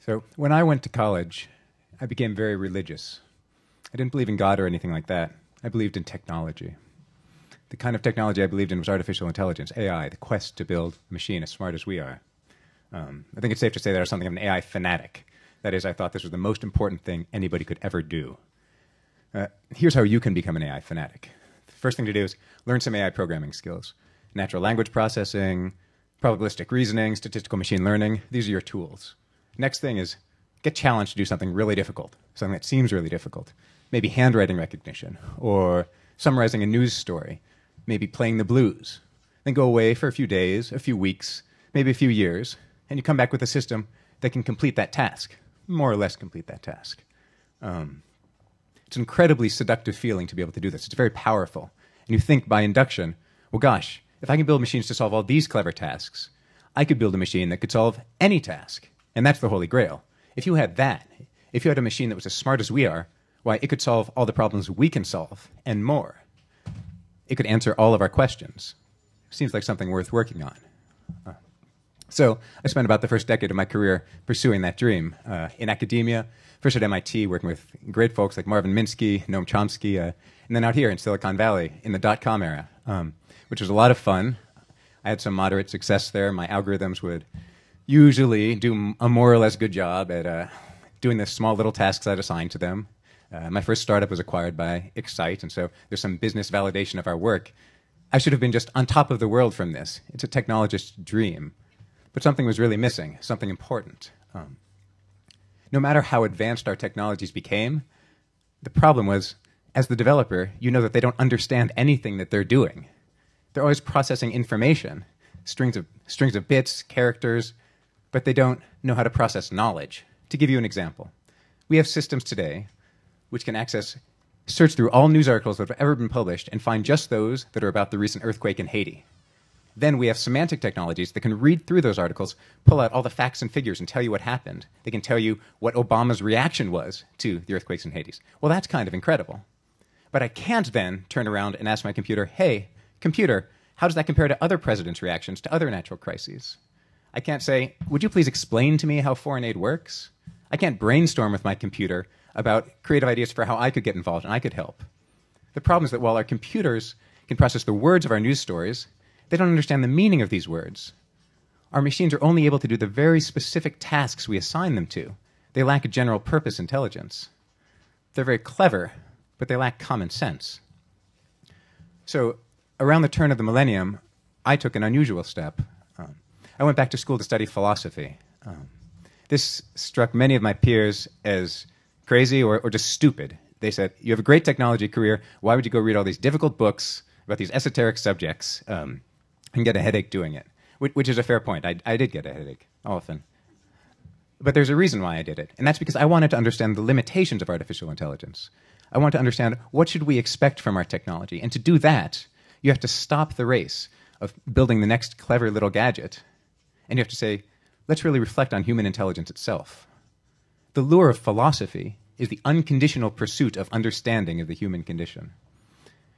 So when I went to college, I became very religious. I didn't believe in God or anything like that. I believed in technology. The kind of technology I believed in was artificial intelligence, AI, the quest to build a machine as smart as we are. I think it's safe to say that I was something of an AI fanatic. That is, I thought this was the most important thing anybody could ever do. Here's how you can become an AI fanatic. The first thing to do is learn some AI programming skills. Natural language processing, probabilistic reasoning, statistical machine learning. These are your tools. Next thing is get challenged to do something really difficult, something that seems really difficult. Maybe handwriting recognition, or summarizing a news story, maybe playing the blues. Then go away for a few days, a few weeks, maybe a few years, and you come back with a system that can complete that task, more or less complete that task. It's an incredibly seductive feeling to be able to do this. It's very powerful. And you think by induction, well, gosh, if I can build machines to solve all these clever tasks, I could build a machine that could solve any task. And that's the Holy Grail. If you had that, if you had a machine that was as smart as we are, why, it could solve all the problems we can solve and more. It could answer all of our questions. Seems like something worth working on. So I spent about the first decade of my career pursuing that dream in academia, first at MIT, working with great folks like Marvin Minsky, Noam Chomsky, and then out here in Silicon Valley in the dot-com era, which was a lot of fun. I had some moderate success there. My algorithms would usually do a more or less good job at doing the small little tasks I'd assigned to them. My first startup was acquired by Excite, and so there's some business validation of our work. I should have been just on top of the world from this. It's a technologist's dream. But something was really missing, something important. No matter how advanced our technologies became, the problem was, as the developer, you know that they don't understand anything that they're doing. They're always processing information, strings of bits, characters, but they don't know how to process knowledge. To give you an example, we have systems today which can search through all news articles that have ever been published and find just those that are about the recent earthquake in Haiti. Then we have semantic technologies that can read through those articles, pull out all the facts and figures, and tell you what happened. They can tell you what Obama's reaction was to the earthquakes in Haiti. Well, that's kind of incredible. But I can't then turn around and ask my computer, hey, computer, how does that compare to other presidents' reactions to other natural crises? I can't say, would you please explain to me how foreign aid works? I can't brainstorm with my computer about creative ideas for how I could get involved and I could help. The problem is that while our computers can process the words of our news stories, they don't understand the meaning of these words. Our machines are only able to do the very specific tasks we assign them to. They lack a general purpose intelligence. They're very clever, but they lack common sense. So around the turn of the millennium, I took an unusual step. I went back to school to study philosophy. This struck many of my peers as crazy or just stupid. They said, you have a great technology career. Why would you go read all these difficult books about these esoteric subjects and get a headache doing it? Which is a fair point. I did get a headache often. But there's a reason why I did it. And that's because I wanted to understand the limitations of artificial intelligence. I want to understand what should we expect from our technology. And to do that, you have to stop the race of building the next clever little gadget. And you have to say, let's really reflect on human intelligence itself. The lure of philosophy is the unconditional pursuit of understanding of the human condition.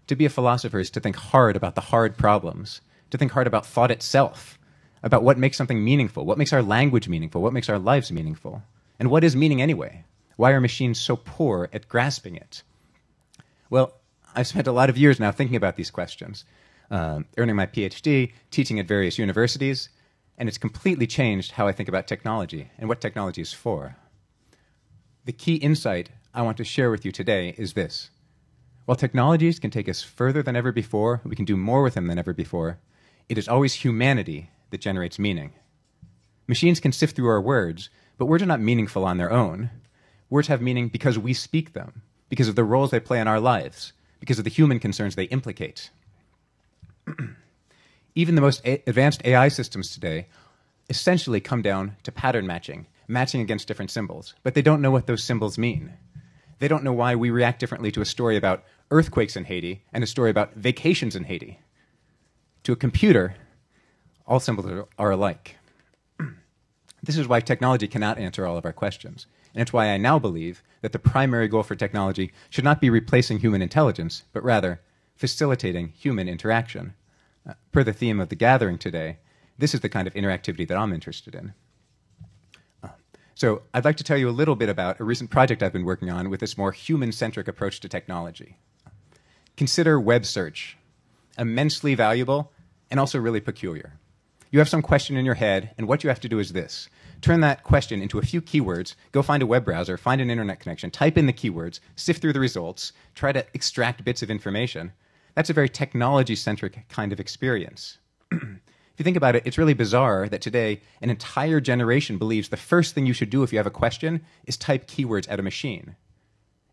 To be a philosopher is to think hard about the hard problems, to think hard about thought itself, about what makes something meaningful, what makes our language meaningful, what makes our lives meaningful, and what is meaning anyway? Why are machines so poor at grasping it? Well, I've spent a lot of years now thinking about these questions, earning my PhD, teaching at various universities, and it's completely changed how I think about technology and what technology is for. The key insight I want to share with you today is this. While technologies can take us further than ever before, we can do more with them than ever before, it is always humanity that generates meaning. Machines can sift through our words, but words are not meaningful on their own. Words have meaning because we speak them, because of the roles they play in our lives, because of the human concerns they implicate. Even the most advanced AI systems today essentially come down to pattern matching, matching against different symbols, but they don't know what those symbols mean. They don't know why we react differently to a story about earthquakes in Haiti and a story about vacations in Haiti. To a computer, all symbols are alike. This is why technology cannot answer all of our questions. And it's why I now believe that the primary goal for technology should not be replacing human intelligence, but rather facilitating human interaction. Per the theme of the gathering today, this is the kind of interactivity that I'm interested in. So I'd like to tell you a little bit about a recent project I've been working on with this more human-centric approach to technology. Consider web search, immensely valuable and also really peculiar. You have some question in your head, and what you have to do is this. Turn that question into a few keywords, go find a web browser, find an internet connection, type in the keywords, sift through the results, try to extract bits of information. That's a very technology-centric kind of experience. If you think about it, it's really bizarre that today an entire generation believes the first thing you should do if you have a question is type keywords at a machine.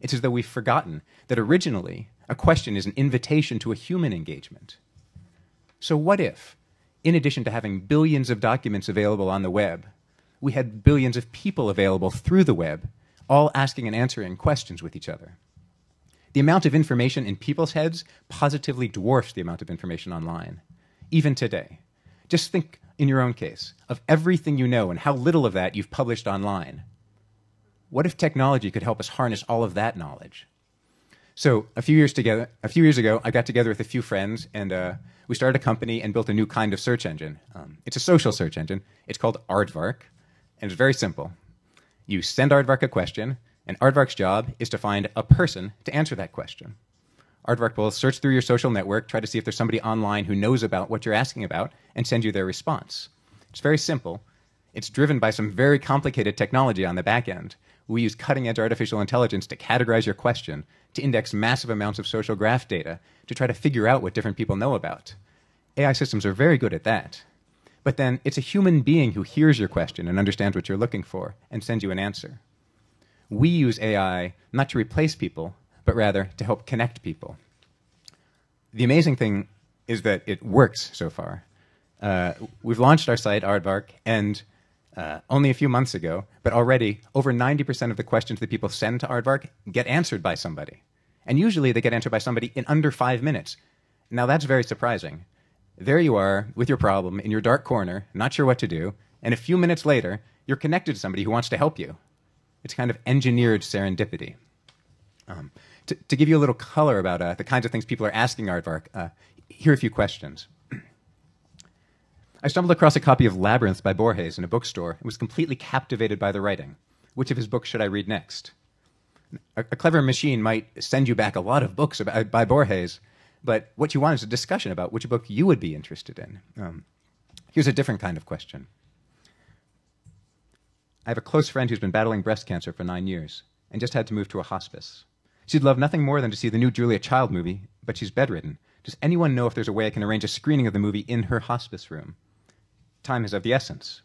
It's as though we've forgotten that originally a question is an invitation to a human engagement. So what if, in addition to having billions of documents available on the web, we had billions of people available through the web, all asking and answering questions with each other? The amount of information in people's heads positively dwarfs the amount of information online, even today. Just think, in your own case, of everything you know and how little of that you've published online. What if technology could help us harness all of that knowledge? So a few years ago, I got together with a few friends, and we started a company and built a new kind of search engine. It's a social search engine. It's called Aardvark, and it's very simple. You send Aardvark a question, and Aardvark's job is to find a person to answer that question. Aardvark will search through your social network, try to see if there's somebody online who knows about what you're asking about, and send you their response. It's very simple. It's driven by some very complicated technology on the back end. We use cutting-edge artificial intelligence to categorize your question, to index massive amounts of social graph data, to try to figure out what different people know about. AI systems are very good at that. But then it's a human being who hears your question and understands what you're looking for and sends you an answer. We use AI not to replace people, but rather to help connect people. The amazing thing is that it works so far. We've launched our site, Aardvark, and only a few months ago, but already over 90% of the questions that people send to Aardvark get answered by somebody. And usually they get answered by somebody in under 5 minutes. Now that's very surprising. There you are with your problem in your dark corner, not sure what to do, and a few minutes later, you're connected to somebody who wants to help you. It's kind of engineered serendipity. To give you a little color about the kinds of things people are asking Aardvark, here are a few questions. I stumbled across a copy of Labyrinth by Borges in a bookstore and was completely captivated by the writing. Which of his books should I read next? A clever machine might send you back a lot of books by Borges, but what you want is a discussion about which book you would be interested in. Here's a different kind of question. I have a close friend who's been battling breast cancer for 9 years and just had to move to a hospice. She'd love nothing more than to see the new Julia Child movie, but she's bedridden. Does anyone know if there's a way I can arrange a screening of the movie in her hospice room? Time is of the essence.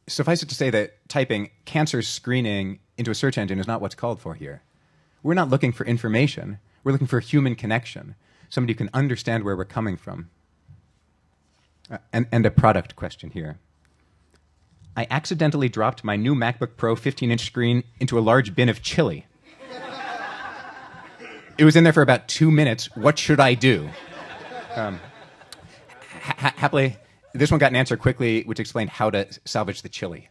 Suffice it to say that typing cancer screening into a search engine is not what's called for here. We're not looking for information. We're looking for a human connection, somebody who can understand where we're coming from. And a product question here. I accidentally dropped my new MacBook Pro 15-inch screen into a large bin of chili. It was in there for about 2 minutes. What should I do? Happily, this one got an answer quickly, which explained how to salvage the chili.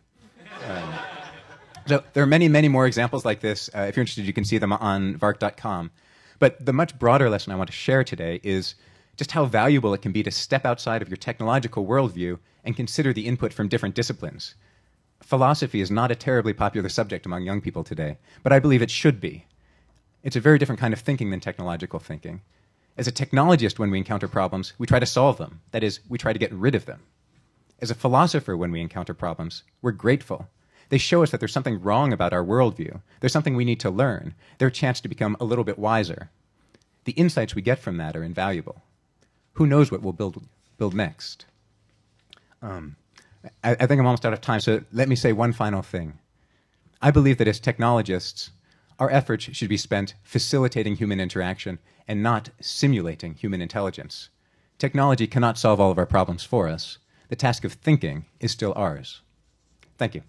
So there are many, many more examples like this. If you're interested, you can see them on vark.com. But the much broader lesson I want to share today is just how valuable it can be to step outside of your technological worldview and consider the input from different disciplines. Philosophy is not a terribly popular subject among young people today, but I believe it should be. It's a very different kind of thinking than technological thinking. As a technologist, when we encounter problems, we try to solve them. That is, we try to get rid of them. As a philosopher, when we encounter problems, we're grateful. They show us that there's something wrong about our worldview. There's something we need to learn. They're a chance to become a little bit wiser. The insights we get from that are invaluable. Who knows what we'll build next? I think I'm almost out of time, so let me say one final thing. I believe that as technologists, our efforts should be spent facilitating human interaction and not simulating human intelligence. Technology cannot solve all of our problems for us. The task of thinking is still ours. Thank you.